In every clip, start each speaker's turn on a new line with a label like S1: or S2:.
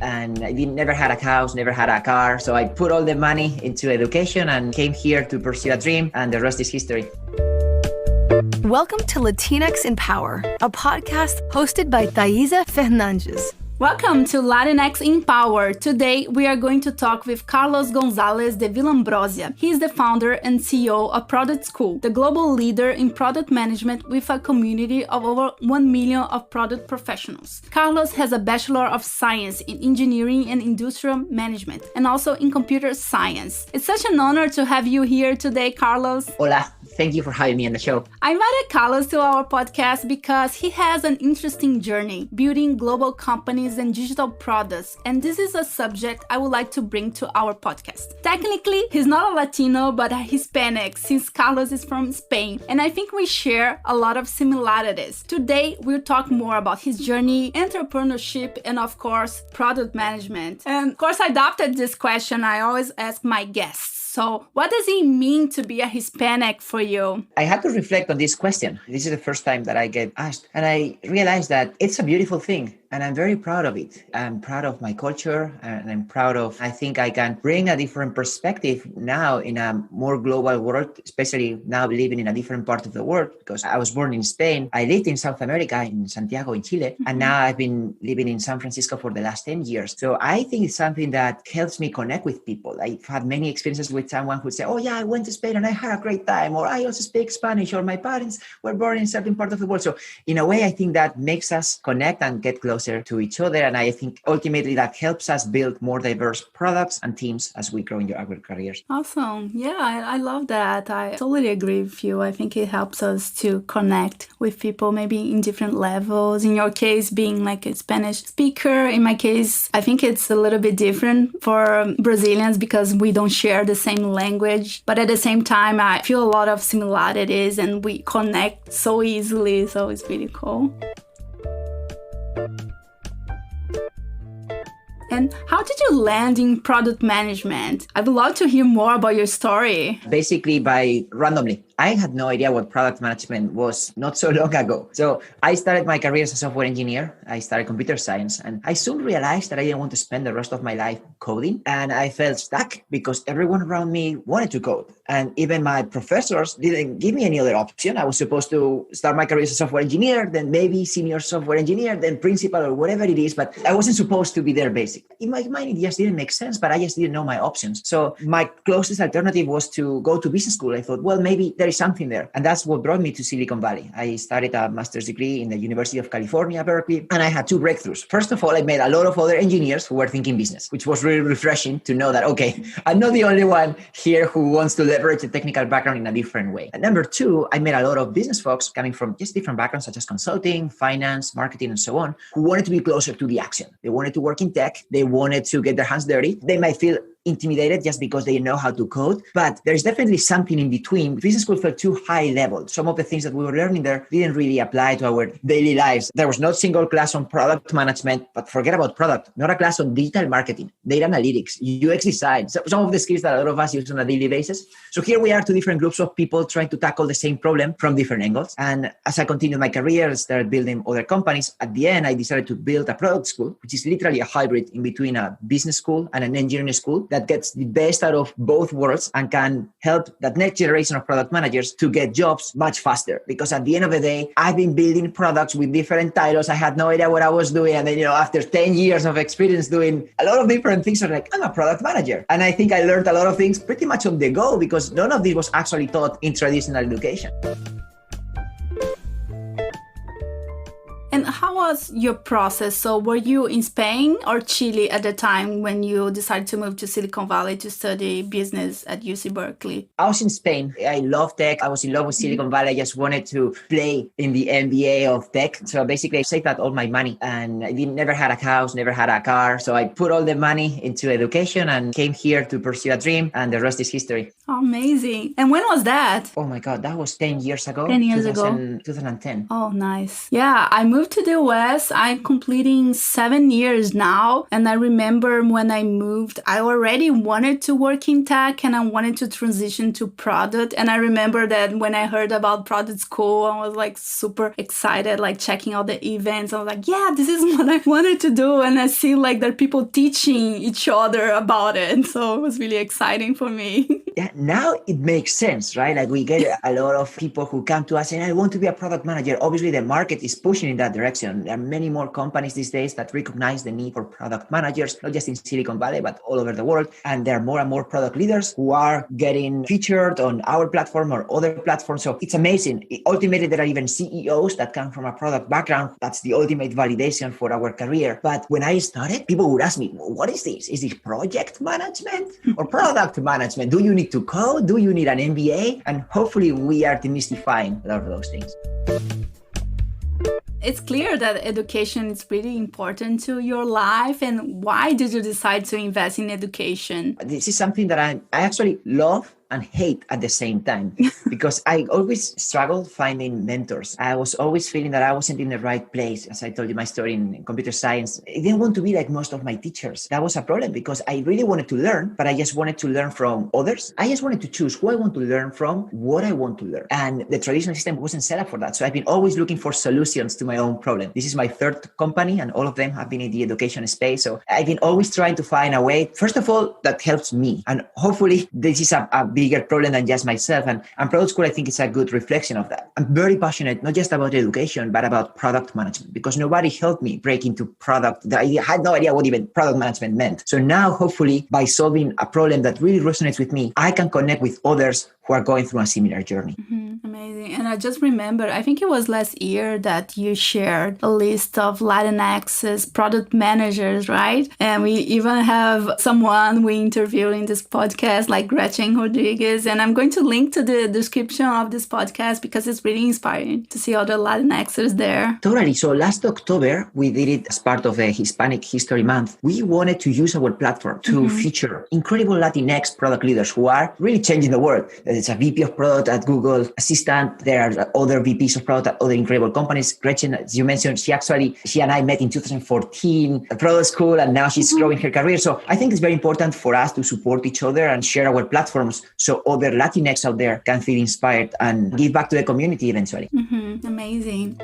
S1: And I never had a house, never had a car. So I put all the money into education and came here to pursue a dream, and the rest is history.
S2: Welcome to Latinx in Power, a podcast hosted by Thaisa Fernandes.
S3: Welcome to Latinx in Power. Today, we are going to talk with Carlos Gonzalez de Villaumbrosia. He is the founder and CEO of Product School, the global leader in product management with a community of over 1 million of product professionals. Carlos has a Bachelor of Science in Engineering and Industrial Management, and also in Computer Science. It's such an honor to have you here today, Carlos.
S1: Hola. Thank you for having me on the show.
S3: I invited Carlos to our podcast because he has an interesting journey building global companies and digital products, and this is a subject I would like to bring to our podcast. Technically, he's not a Latino, but a Hispanic, since Carlos is from Spain, and I think we share a lot of similarities. Today, we'll talk more about his journey, entrepreneurship, and of course, product management. And of course, I adopted this question I always ask my guests. So what does it mean to be a Hispanic for you?
S1: I had to reflect on this question. This is the first time that I get asked. And I realized that it's a beautiful thing. And I'm very proud of it. I'm proud of my culture, and I'm proud of, I think I can bring a different perspective now in a more global world, especially now living in a different part of the world, because I was born in Spain. I lived in South America, in Santiago, in Chile, and now I've been living in San Francisco for the last 10 years. So I think it's something that helps me connect with people. I've had many experiences with someone who say, oh yeah, I went to Spain and I had a great time, or I also speak Spanish, or my parents were born in a certain part of the world. So in a way, I think that makes us connect and get closer to each other. And I think ultimately that helps us build more diverse products and teams as we grow in our careers.
S3: Awesome. Yeah, I love that. I totally agree with you. I think it helps us to connect with people maybe in different levels. In your case, being like a Spanish speaker. In my case, I think it's a little bit different for Brazilians because we don't share the same language. But at the same time, I feel a lot of similarities and we connect so easily. So it's really cool. And how did you land in product management? I would love to hear more about your story.
S1: Basically by randomly. I had no idea what product management was not so long ago. So I started my career as a software engineer. I started computer science, and I soon realized that I didn't want to spend the rest of my life coding. And I felt stuck because everyone around me wanted to code. And even my professors didn't give me any other option. I was supposed to start my career as a software engineer, then maybe senior software engineer, then principal or whatever it is. But I wasn't supposed to be there basically. In my mind, it just didn't make sense, but I just didn't know my options. So my closest alternative was to go to business school. I thought, well, maybe there is something there. And that's what brought me to Silicon Valley. I started a master's degree in the University of California, Berkeley, and I had two breakthroughs. First of all, I met a lot of other engineers who were thinking business, which was really refreshing to know that, okay, I'm not the only one here who wants to leverage a technical background in a different way. And number two, I met a lot of business folks coming from just different backgrounds, such as consulting, finance, marketing, and so on, who wanted to be closer to the action. They wanted to work in tech. They wanted to get their hands dirty. They might feel intimidated just because they know how to code, but there's definitely something in between. Business school felt too high level. Some of the things that we were learning there didn't really apply to our daily lives. There was no single class on product management, but forget about product, not a class on digital marketing, data analytics, UX design, so some of the skills that a lot of us use on a daily basis. So here we are, two different groups of people trying to tackle the same problem from different angles. And as I continued my career, I started building other companies. At the end, I decided to build a product school, which is literally a hybrid in between a business school and an engineering school that gets the best out of both worlds and can help that next generation of product managers to get jobs much faster. Because at the end of the day, I've been building products with different titles. I had no idea what I was doing. And then, after 10 years of experience doing a lot of different things, I'm like, I'm a product manager. And I think I learned a lot of things pretty much on the go because none of this was actually taught in traditional education.
S3: And how was your process? So were you in Spain or Chile at the time when you decided to move to Silicon Valley to study business at UC Berkeley?
S1: I was in Spain. I love tech. I was in love with Silicon Valley. I just wanted to play in the NBA of tech. So basically I saved out all my money and I never had a house, never had a car. So I put all the money into education and came here to pursue a dream, and the rest is history.
S3: Amazing. And when was that?
S1: Oh my God, that was 10 years ago.
S3: 10 years ago.
S1: 2010.
S3: Oh, nice. Yeah, I moved moved to the US. I'm completing 7 years now. And I remember when I moved, I already wanted to work in tech and I wanted to transition to product. And I remember that when I heard about product school, I was like super excited, like checking all the events. I was like, yeah, this is what I wanted to do. And I see like there are people teaching each other about it. So it was really exciting for me.
S1: Yeah, now it makes sense, right? Like we get a lot of people who come to us and I want to be a product manager. Obviously, the market is pushing in that direction. There are many more companies these days that recognize the need for product managers, not just in Silicon Valley, but all over the world. And there are more and more product leaders who are getting featured on our platform or other platforms. So it's amazing. Ultimately, there are even CEOs that come from a product background. That's the ultimate validation for our career. But when I started, people would ask me, what is this? Is this project management or product management? Do you need to code? Do you need an MBA? And hopefully we are demystifying a lot of those things.
S3: It's clear that education is really important to your life. And why did you decide to invest in education?
S1: This is something that I actually love and hate at the same time, because I always struggled finding mentors. I was always feeling that I wasn't in the right place. As I told you my story in computer science, I didn't want to be like most of my teachers. That was a problem because I really wanted to learn, but I just wanted to learn from others. I just wanted to choose who I want to learn from, what I want to learn. And the traditional system wasn't set up for that. So I've been always looking for solutions to my own problem. This is my third company and all of them have been in the education space. So I've been always trying to find a way, first of all, that helps me. And hopefully this is a bigger problem than just myself. And Product School, I think, is a good reflection of that. I'm very passionate, not just about education, but about product management, because nobody helped me break into product. I had no idea what even product management meant. So now, hopefully, by solving a problem that really resonates with me, I can connect with others who are going through a similar journey.
S3: Mm-hmm. Amazing. And I just remember, I think it was last year that you shared a list of Latinx's product managers, right? And we even have someone we interviewed in this podcast, like Gretchen Rodriguez. And I'm going to link to the description of this podcast because it's really inspiring to see all the Latinxers there.
S1: Totally. So last October, we did it as part of a Hispanic History Month. We wanted to use our platform to feature incredible Latinx product leaders who are really changing the world. It's a VP of product at Google Assistant. There are other VPs of product at other incredible companies. Gretchen, as you mentioned, she and I met in 2014 at Product School, and now she's growing her career. So I think it's very important for us to support each other and share our platforms so other Latinx out there can feel inspired and give back to the community eventually.
S3: Amazing.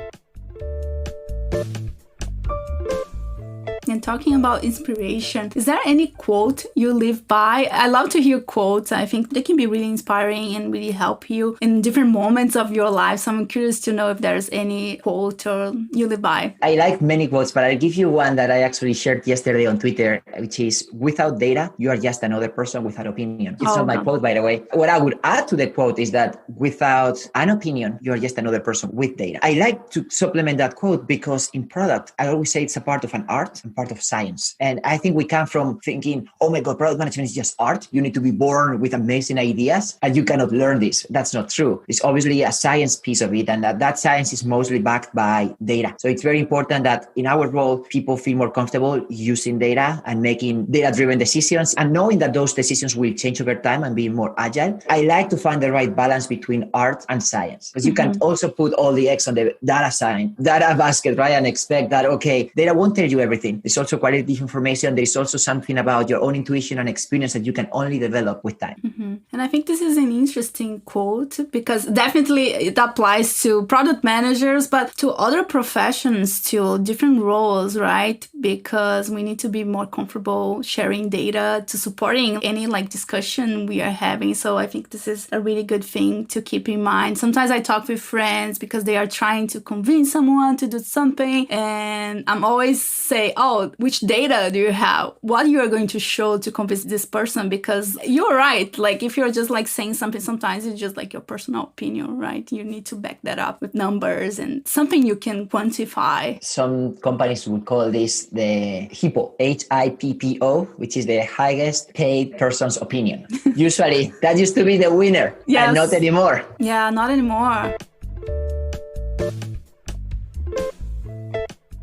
S3: And talking about inspiration, is there any quote you live by? I love to hear quotes. I think they can be really inspiring and really help you in different moments of your life. So I'm curious to know if there's any quote or you live by.
S1: I like many quotes, but I'll give you one that I actually shared yesterday on Twitter, which is, without data, you are just another person without opinion. It's not my quote, by the way. What I would add to the quote is that without an opinion, you are just another person with data. I like to supplement that quote because in product, I always say it's a part of an art and part of science. And I think we come from thinking, oh my God, product management is just art. You need to be born with amazing ideas and you cannot learn this. That's not true. It's obviously a science piece of it, and that science is mostly backed by data. So it's very important that in our role, people feel more comfortable using data and making data-driven decisions and knowing that those decisions will change over time and be more agile. I like to find the right balance between art and science, because you can also put all the eggs on the data basket, right? And expect that, okay, data won't tell you everything. There's also qualitative information. There's also something about your own intuition and experience that you can only develop with time.
S3: And I think this is an interesting quote because definitely it applies to product managers, but to other professions, to different roles, right? Because we need to be more comfortable sharing data to supporting any discussion we are having. So I think this is a really good thing to keep in mind. Sometimes I talk with friends because they are trying to convince someone to do something. And I'm always say, oh, which data do you have? What you are going to show to convince this person? Because you're right. If you're just saying something, sometimes it's just your personal opinion, right? You need to back that up with numbers and something you can quantify.
S1: Some companies would call this the HIPPO, HIPPO, which is the highest paid person's opinion. Usually that used to be the winner.
S3: Yes.
S1: And not anymore.
S3: Yeah, not anymore.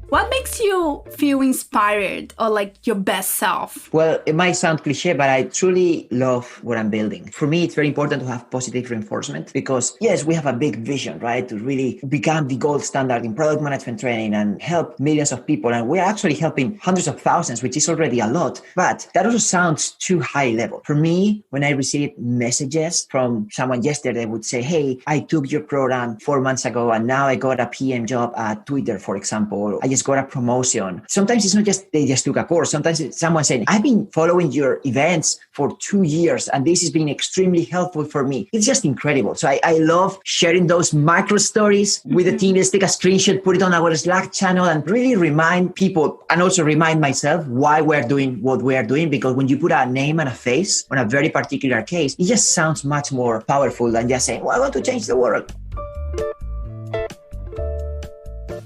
S3: What makes makes you feel inspired or like your best self?
S1: Well, it might sound cliche, but I truly love what I'm building. For me, it's very important to have positive reinforcement because, yes, we have a big vision, right? To really become the gold standard in product management training and help millions of people. And we're actually helping hundreds of thousands, which is already a lot. But that also sounds too high level. For me, when I receive messages from someone yesterday would say, hey, I took your program 4 months ago and now I got a PM job at Twitter, for example. I just got a promotion. Sometimes it's not just they just took a course. Sometimes it's someone saying, I've been following your events for 2 years and this has been extremely helpful for me. It's just incredible. So I love sharing those micro stories with the team. Let's take a screenshot, put it on our Slack channel and really remind people and also remind myself why we're doing what we are doing. Because when you put a name and a face on a very particular case, it just sounds much more powerful than just saying, well, I want to change the world.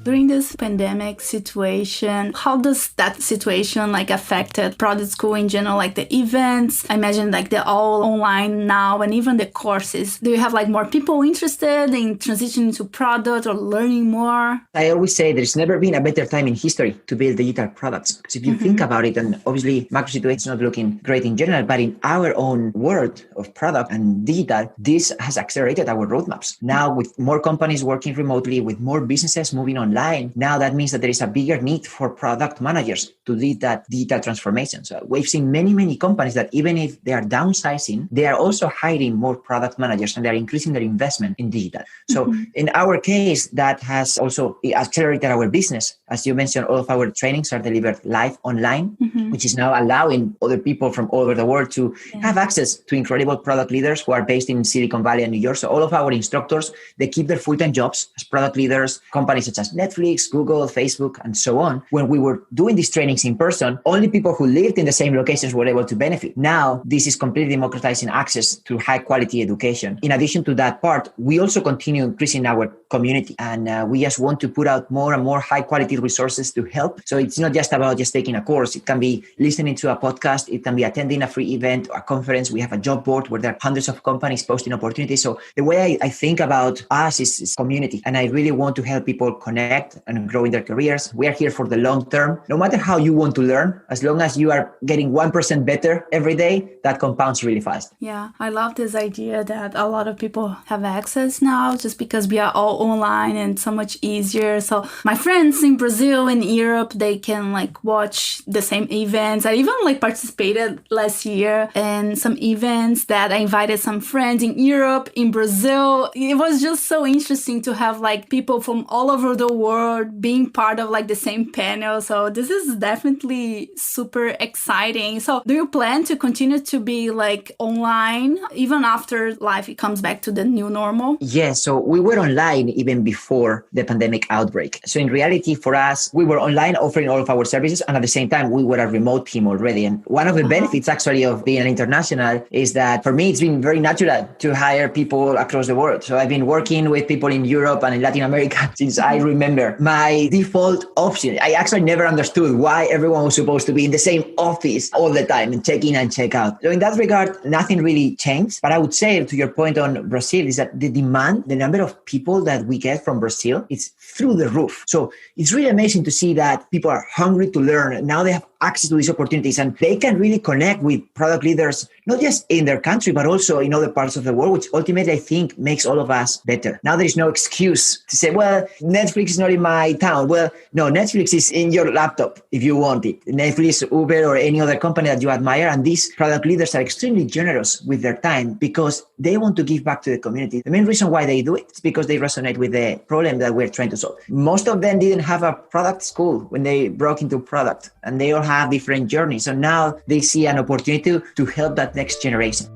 S3: During this pandemic situation, how does that situation like affected product school in general, like the events? I imagine like they're all online now and even the courses. Do you have like more people interested in transitioning to product or learning more?
S1: I always say there's never been a better time in history to build digital products. Because if you think about it, and obviously macro situation is not looking great in general, but in our own world of product and digital, this has accelerated our roadmaps. Now with more companies working remotely, with more businesses moving online, now that means that there is a bigger need for product managers to lead that digital transformation. So we've seen many companies that even if they are downsizing, they are also hiring more product managers and they're increasing their investment in digital. So in our case, that has also accelerated our business. As you mentioned, all of our trainings are delivered live online, which is now allowing other people from all over the world to have access to incredible product leaders who are based in Silicon Valley and New York. So all of our instructors, they keep their full-time jobs as product leaders, companies such as Netflix, Google, Facebook, and so on. When we were doing these trainings in person, only people who lived in the same locations were able to benefit. Now, this is completely democratizing access to high quality education. In addition to that part, we also continue increasing our community and we just want to put out more and more high quality resources to help. So it's not just about just taking a course. It can be listening to a podcast. It can be attending a free event or a conference. We have a job board where there are hundreds of companies posting opportunities. So the way I think about us is community. And I really want to help people connect and grow in their careers. We are here for the long term. No matter how you want to learn, as long as you are getting 1% better every day, that compounds really fast.
S3: Yeah, I love this idea that a lot of people have access now just because we are all online and so much easier. So my friends in Brazil and Europe, they can like watch the same events. I even like participated last year in some events that I invited some friends in Europe, in Brazil. It was just so interesting to have like people from all over the world being part of like the same panel. So this is definitely super exciting. So do you plan to continue to be like online even after life comes back to the new normal?
S1: Yes. So we were online even before the pandemic outbreak. So in reality for us, we were online offering all of our services. And at the same time, we were a remote team already. And one of the benefits actually of being an international is that for me, it's been very natural to hire people across the world. So I've been working with people in Europe and in Latin America since I remember. My default option, I actually never understood why everyone was supposed to be in the same office all the time and check in and check out. So in that regard, nothing really changed. But I would say to your point on Brazil is that the demand, the number of people that we get from Brazil, it's through the roof. So it's really amazing to see that people are hungry to learn. Now they have access to these opportunities and they can really connect with product leaders, not just in their country, but also in other parts of the world, which ultimately I think makes all of us better. Now there is no excuse to say, well, Netflix is not in my town. Well, no, Netflix is in your laptop if you want it. Netflix, Uber, or any other company that you admire. And these product leaders are extremely generous with their time because they want to give back to the community. The main reason why they do it is because they resonate with the problem that we're trying to solve. Most of them didn't have a product school when they broke into product, and they all have different journeys. So now they see an opportunity to help that next generation.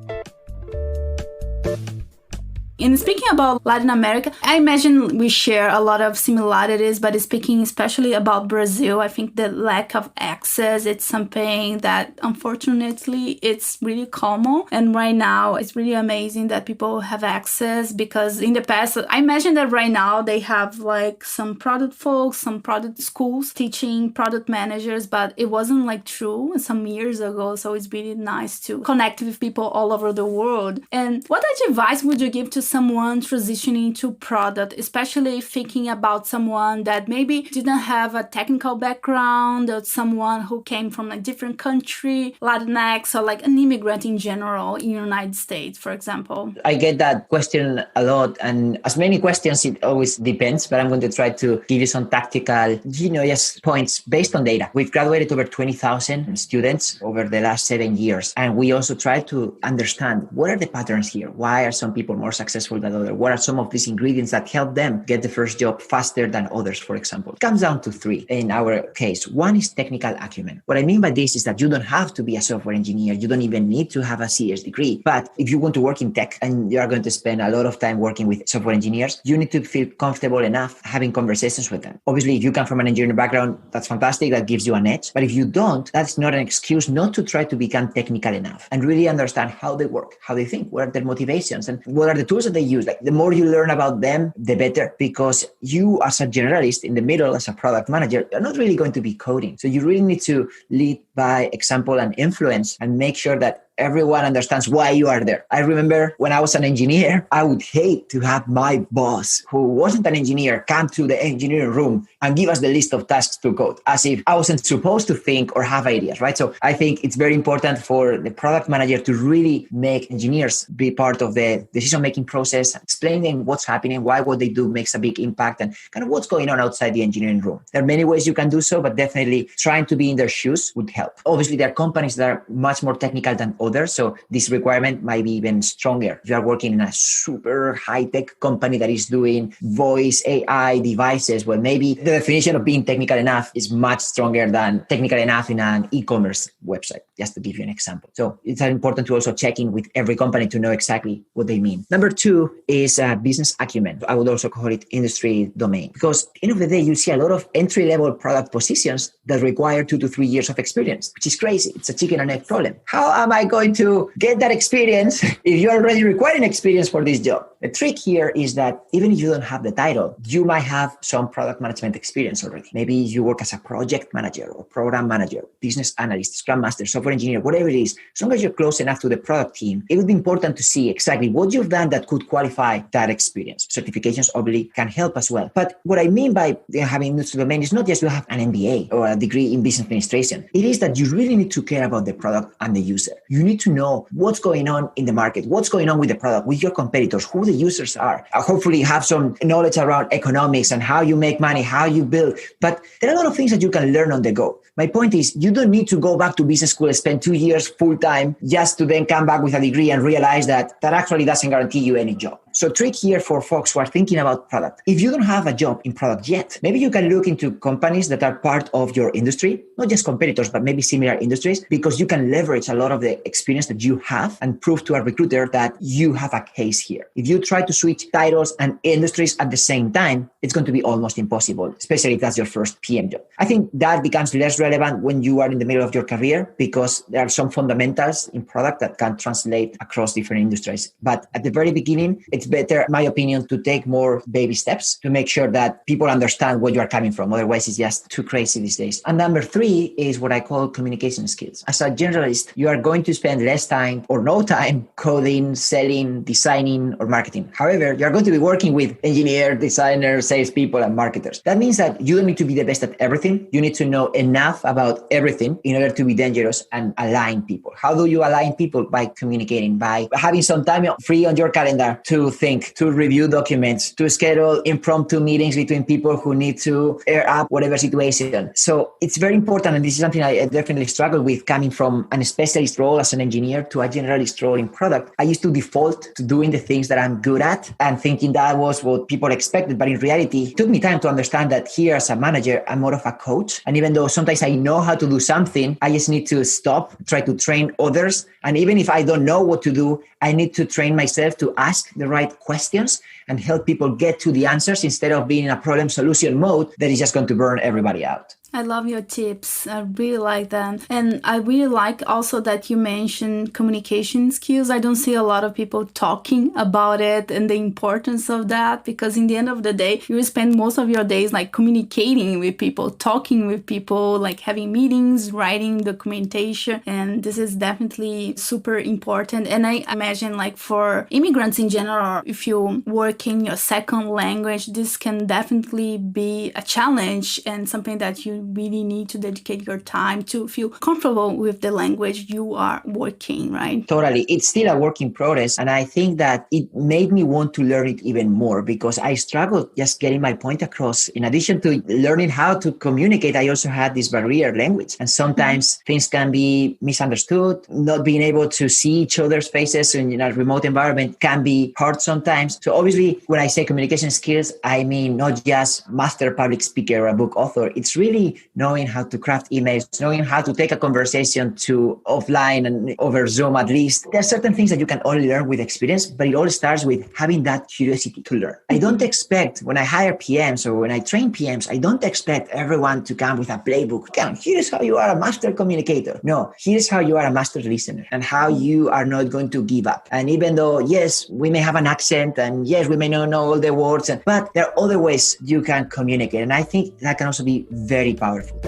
S3: And speaking about Latin America, I imagine we share a lot of similarities, but speaking especially about Brazil, I think the lack of access, it's something that unfortunately it's really common. And right now it's really amazing that people have access because in the past, I imagine that right now they have like some product folks, some product schools teaching product managers, but it wasn't like true some years ago. So it's really nice to connect with people all over the world. And what advice would you give to someone transitioning to product, especially thinking about someone that maybe didn't have a technical background, or someone who came from a different country, Latinx, or like an immigrant in general in the United States, for example?
S1: I get that question a lot, and as many questions, it always depends, but I'm going to try to give you some tactical, just points based on data. We've graduated over 20,000 students over the last 7 years, and we also try to understand what are the patterns here. Why are some people more successful than others? What are some of these ingredients that help them get the first job faster than others, for example? It comes down to three in our case. One is technical acumen. What I mean by this is that you don't have to be a software engineer. You don't even need to have a CS degree. But if you want to work in tech and you are going to spend a lot of time working with software engineers, you need to feel comfortable enough having conversations with them. Obviously, if you come from an engineering background, that's fantastic. That gives you an edge. But if you don't, that's not an excuse not to try to become technical enough and really understand how they work, how they think, what are their motivations, and what are the tools that they use. Like, the more you learn about them, the better, because you as a generalist in the middle, as a product manager, you're not really going to be coding. So you really need to lead by example and influence and make sure that everyone understands why you are there. I remember when I was an engineer, I would hate to have my boss, who wasn't an engineer, come to the engineering room and give us the list of tasks to code, as if I wasn't supposed to think or have ideas, right? So I think it's very important for the product manager to really make engineers be part of the decision-making process, explaining what's happening, why what they do makes a big impact, and kind of what's going on outside the engineering room. There are many ways you can do so, but definitely trying to be in their shoes would help. Obviously, there are companies that are much more technical than others, so this requirement might be even stronger. If you are working in a super high-tech company that is doing voice AI devices, well, maybe the definition of being technical enough is much stronger than technical enough in an e-commerce website, just to give you an example. So it's important to also check in with every company to know exactly what they mean. Number two is business acumen. I would also call it industry domain, because at the end of the day, you see a lot of entry-level product positions that require 2 to 3 years of experience, which is crazy. It's a chicken and egg problem. How am I going to get that experience if you're already requiring experience for this job? The trick here is that even if you don't have the title, you might have some product management experience already. Maybe you work as a project manager or program manager, business analyst, scrum master, software engineer, whatever it is. As long as you're close enough to the product team, it would be important to see exactly what you've done that could qualify that experience. Certifications obviously can help as well. But what I mean by having industry domain is not just you have an MBA or a degree in business administration. It is that you really need to care about the product and the user. You need to know what's going on in the market, what's going on with the product, with your competitors, who the users are. Hopefully have some knowledge around economics and how you make money, how you build. But there are a lot of things that you can learn on the go. My point is, you don't need to go back to business school and spend 2 years full time just to then come back with a degree and realize that actually doesn't guarantee you any job. So trick here for folks who are thinking about product. If you don't have a job in product yet, maybe you can look into companies that are part of your industry, not just competitors, but maybe similar industries, because you can leverage a lot of the experience that you have and prove to a recruiter that you have a case here. If you try to switch titles and industries at the same time, it's going to be almost impossible, especially if that's your first PM job. I think that becomes less relevant when you are in the middle of your career, because there are some fundamentals in product that can translate across different industries. But at the very beginning, it's better, in my opinion, to take more baby steps to make sure that people understand where you are coming from. Otherwise, it's just too crazy these days. And number three is what I call communication skills. As a generalist, you are going to spend less time or no time coding, selling, designing, or marketing. However, you're going to be working with engineers, designers, salespeople, and marketers. That means that you don't need to be the best at everything. You need to know enough about everything in order to be dangerous and align people. How do you align people? By communicating, by having some time free on your calendar to think, to review documents, to schedule impromptu meetings between people who need to air up whatever situation. So it's very important, and this is something I definitely struggle with coming from an specialist role as an engineer to a generalist role in product. I used to default to doing the things that I'm good at and thinking that was what people expected. But in reality, it took me time to understand that here as a manager, I'm more of a coach. And even though sometimes I know how to do something, I just need to stop, try to train others. And even if I don't know what to do, I need to train myself to ask the right questions and help people get to the answers instead of being in a problem solution mode that is just going to burn everybody out.
S3: I love your tips. I really like them. And I really like also that you mentioned communication skills. I don't see a lot of people talking about it and the importance of that, because in the end of the day, you spend most of your days like communicating with people, talking with people, like having meetings, writing documentation. And this is definitely super important. And I imagine like for immigrants in general, if you work in your second language, this can definitely be a challenge and something that you really need to dedicate your time to feel comfortable with the language you are working, right?
S1: Totally. It's still a work in progress. And I think that it made me want to learn it even more because I struggled just getting my point across. In addition to learning how to communicate, I also had this barrier language. And sometimes things can be misunderstood. Not being able to see each other's faces in a remote environment can be hard sometimes. So obviously, when I say communication skills, I mean not just master public speaker or a book author. It's really knowing how to craft emails, knowing how to take a conversation to offline and over Zoom at least. There are certain things that you can only learn with experience, but it all starts with having that curiosity to learn. I don't expect when I hire PMs or when I train PMs, I don't expect everyone to come with a playbook. Come, here's how you are a master communicator. No, here's how you are a master listener and how you are not going to give up. And even though, yes, we may have an accent and yes, we may not know all the words, but there are other ways you can communicate. And I think that can also be very powerful.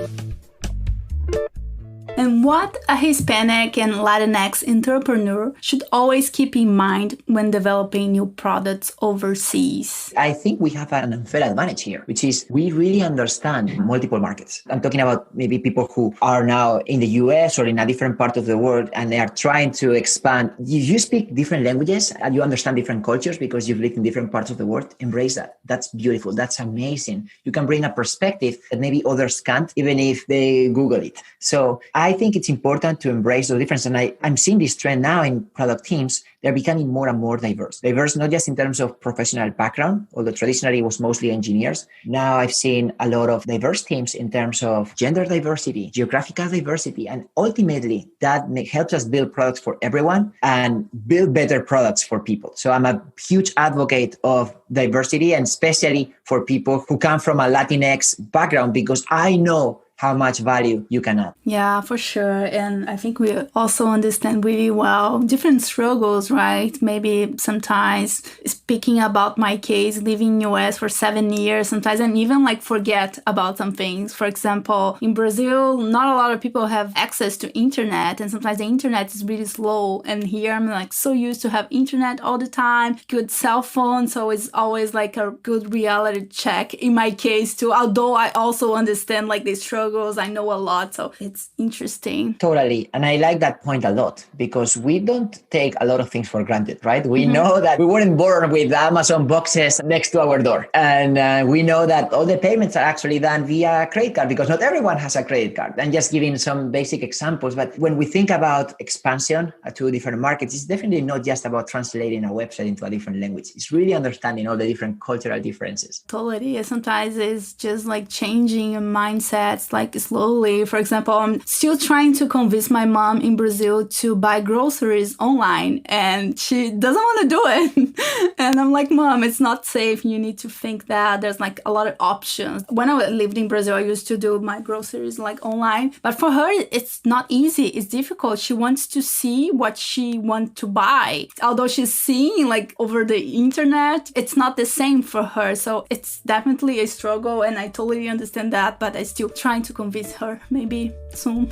S3: And what a Hispanic and Latinx entrepreneur should always keep in mind when developing new products overseas.
S1: I think we have an unfair advantage here, which is we really understand multiple markets. I'm talking about maybe people who are now in the US or in a different part of the world, and they are trying to expand. You speak different languages and you understand different cultures because you've lived in different parts of the world. Embrace that. That's beautiful. That's amazing. You can bring a perspective that maybe others can't, even if they Google it. So I think it's important to embrace those differences. And I'm seeing this trend now in product teams. They're becoming more and more diverse. Diverse not just in terms of professional background, although traditionally it was mostly engineers. Now I've seen a lot of diverse teams in terms of gender diversity, geographical diversity, and ultimately that helps us build products for everyone and build better products for people. So I'm a huge advocate of diversity, and especially for people who come from a Latinx background, because I know how much value you can add.
S3: Yeah, for sure. And I think we also understand really well different struggles, right? Maybe sometimes speaking about my case, living in US for 7 years, sometimes I even like forget about some things. For example, in Brazil, not a lot of people have access to internet, and sometimes the internet is really slow. And here I'm like so used to have internet all the time, good cell phone. So it's always like a good reality check in my case too. Although I also understand like the struggles, I know a lot. So it's interesting.
S1: Totally. And I like that point a lot because we don't take a lot of things for granted, right? We know that we weren't born with Amazon boxes next to our door. And we know that all the payments are actually done via credit card because not everyone has a credit card. And just giving some basic examples. But when we think about expansion to different markets, it's definitely not just about translating a website into a different language. It's really understanding all the different cultural differences.
S3: Totally. Sometimes it's just like changing mindsets, like slowly. For example, I'm still trying to convince my mom in Brazil to buy groceries online, and she doesn't want to do it. And I'm like, Mom, it's not safe. You need to think that there's like a lot of options. When I lived in Brazil, I used to do my groceries like online, but for her, it's not easy. It's difficult. She wants to see what she wants to buy. Although she's seeing like over the internet, it's not the same for her. So it's definitely a struggle, and I totally understand that, but I still trying to convince her, maybe soon.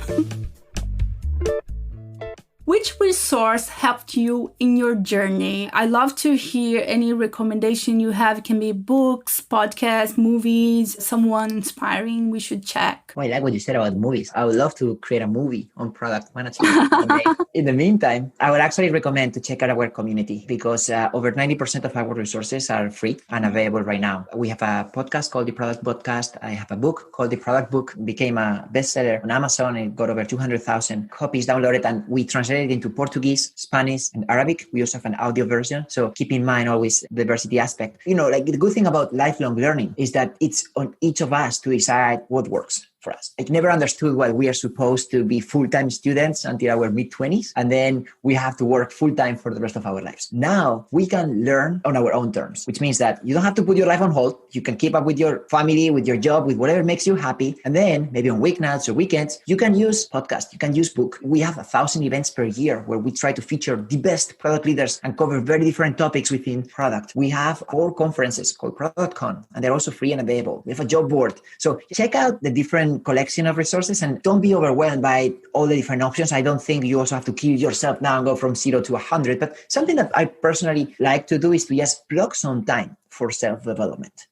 S3: Which resource helped you in your journey? I love to hear any recommendation you have. It can be books, podcasts, movies, someone inspiring we should check.
S1: Well, I like what you said about movies. I would love to create a movie on product management. In the meantime, I would actually recommend to check out our community because over 90% of our resources are free and available right now. We have a podcast called The Product Podcast. I have a book called The Product Book. It became a bestseller on Amazon. It got over 200,000 copies downloaded, and we translated it into Portuguese, Spanish, and Arabic. We also have an audio version. So keep in mind always the diversity aspect. You know, like the good thing about lifelong learning is that it's on each of us to decide what works. for us. I never understood why we are supposed to be full-time students until our mid-20s, and then we have to work full-time for the rest of our lives. Now we can learn on our own terms, which means that you don't have to put your life on hold. You can keep up with your family, with your job, with whatever makes you happy. And then maybe on weeknights or weekends, you can use podcast, you can use book. We have 1,000 events per year where we try to feature the best product leaders and cover very different topics within product. We have 4 conferences called ProductCon, and they're also free and available. We have a job board. So check out the different collection of resources and don't be overwhelmed by all the different options. I don't think you also have to kill yourself now and go from 0 to 100. But something that I personally like to do is to just block some time for self-development.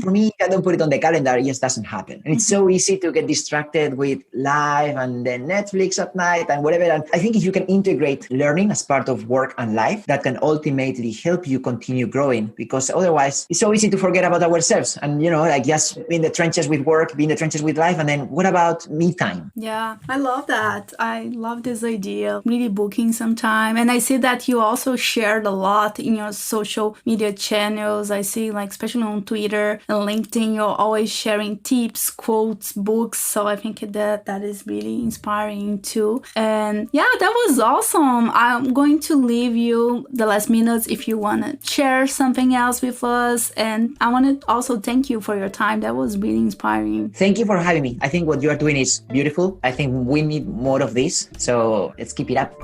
S1: For me, I don't put it on the calendar, it just doesn't happen. And it's so easy to get distracted with life and then Netflix at night and whatever. And I think if you can integrate learning as part of work and life, that can ultimately help you continue growing, because otherwise it's so easy to forget about ourselves and, just be in the trenches with work, be in the trenches with life. And then what about me time?
S3: Yeah, I love that. I love this idea, really booking some time. And I see that you also shared a lot in your social media channels. I see, especially on Twitter and LinkedIn, you're always sharing tips, quotes, books. So I think that is really inspiring too. And yeah, that was awesome. I'm going to leave you the last minutes if you want to share something else with us. And I want to also thank you for your time. That was really inspiring.
S1: Thank you for having me. I think what you are doing is beautiful. I think we need more of this. So let's keep it up.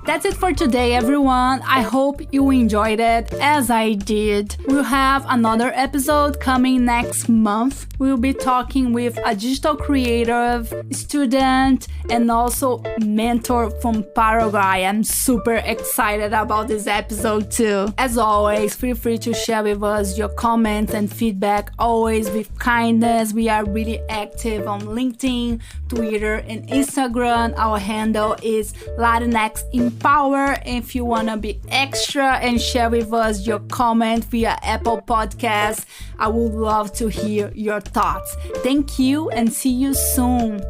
S3: That's it for today, everyone. I hope you enjoyed it as I did. We'll have another episode coming next month. We'll be talking with a digital creative, student, and also mentor from Paraguay. I'm super excited about this episode too. As always, feel free to share with us your comments and feedback, always with kindness. We are really active on LinkedIn, Twitter, and Instagram. Our handle is Latinx Empower. If you want to be extra and share with us your comment via Apple Podcasts, I would love to hear your thoughts. Thank you and see you soon.